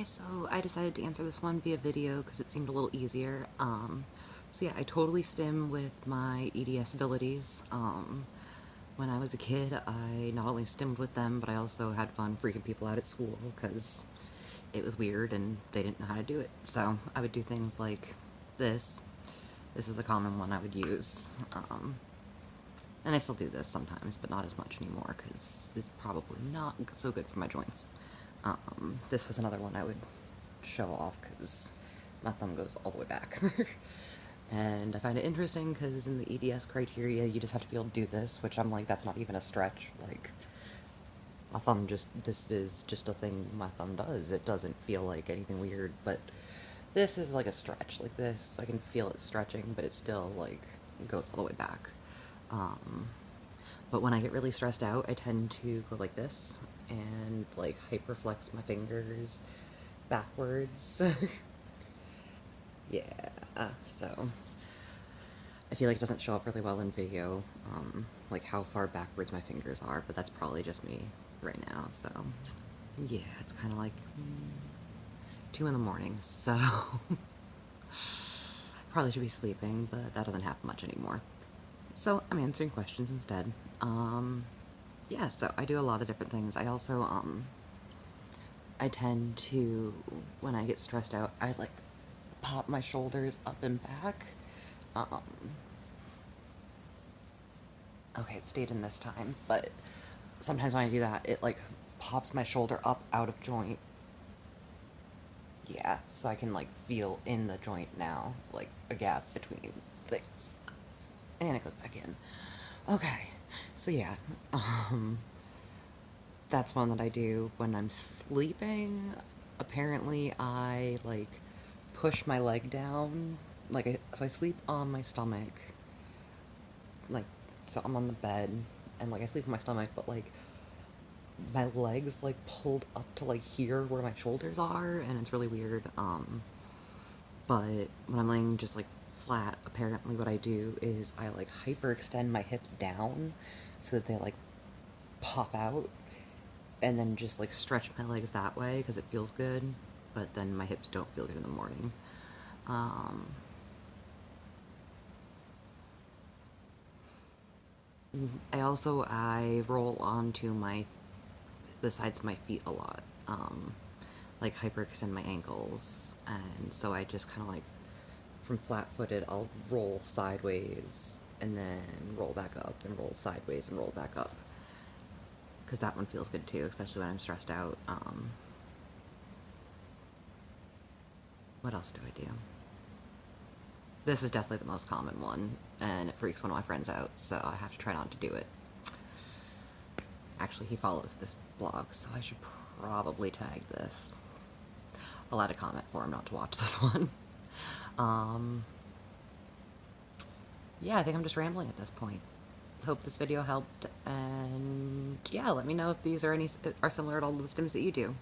So I decided to answer this one via video because it seemed a little easier. So yeah, I totally stim with my EDS abilities. When I was a kid, I not only stimmed with them, but I also had fun freaking people out at school because it was weird and they didn't know how to do it. So I would do things like this. This is a common one I would use. And I still do this sometimes, but not as much anymore because it's probably not so good for my joints. This was another one I would show off because my thumb goes all the way back. And I find it interesting because in the EDS criteria, you just have to be able to do this, which I'm like, that's not even a stretch. Like, my thumb this is just a thing my thumb does. It doesn't feel like anything weird, but this is like a stretch. Like this, I can feel it stretching, but it still, like, goes all the way back. But when I get really stressed out, I tend to go like this and like hyperflex my fingers backwards. Yeah, so I feel like it doesn't show up really well in video, like how far backwards my fingers are, but that's probably just me right now, so yeah, it's kind of like 2 in the morning, so probably should be sleeping, but that doesn't happen much anymore. So I'm answering questions instead. Yeah, so I do a lot of different things. I also, I tend to, when I get stressed out, I like pop my shoulders up and back. Okay, it stayed in this time, but sometimes when I do that, it like pops my shoulder up out of joint. Yeah, so I can like feel in the joint now, like a gap between things. And it goes back in. Okay, so yeah, that's one that I do when I'm sleeping. Apparently, I like push my leg down, so I sleep on my stomach, like, so I'm on the bed, and like I sleep on my stomach, but like my legs like pulled up to like here where my shoulders are, and it's really weird. But when I'm laying just like flat, apparently what I do is I like hyperextend my hips down so that they like pop out, and then just like stretch my legs that way because it feels good, but then my hips don't feel good in the morning. I roll onto the sides of my feet a lot, like hyperextend my ankles, and so I just kind of like from flat-footed, I'll roll sideways and then roll back up and roll sideways and roll back up because that one feels good too, especially when I'm stressed out. What else do I do? This is definitely the most common one, and it freaks one of my friends out, so I have to try not to do it. Actually, he follows this blog, so I should probably tag this. I'll add a comment for him not to watch this one. Yeah, I think I'm just rambling at this point. Hope this video helped, and yeah, let me know if these are similar at all to the stims that you do.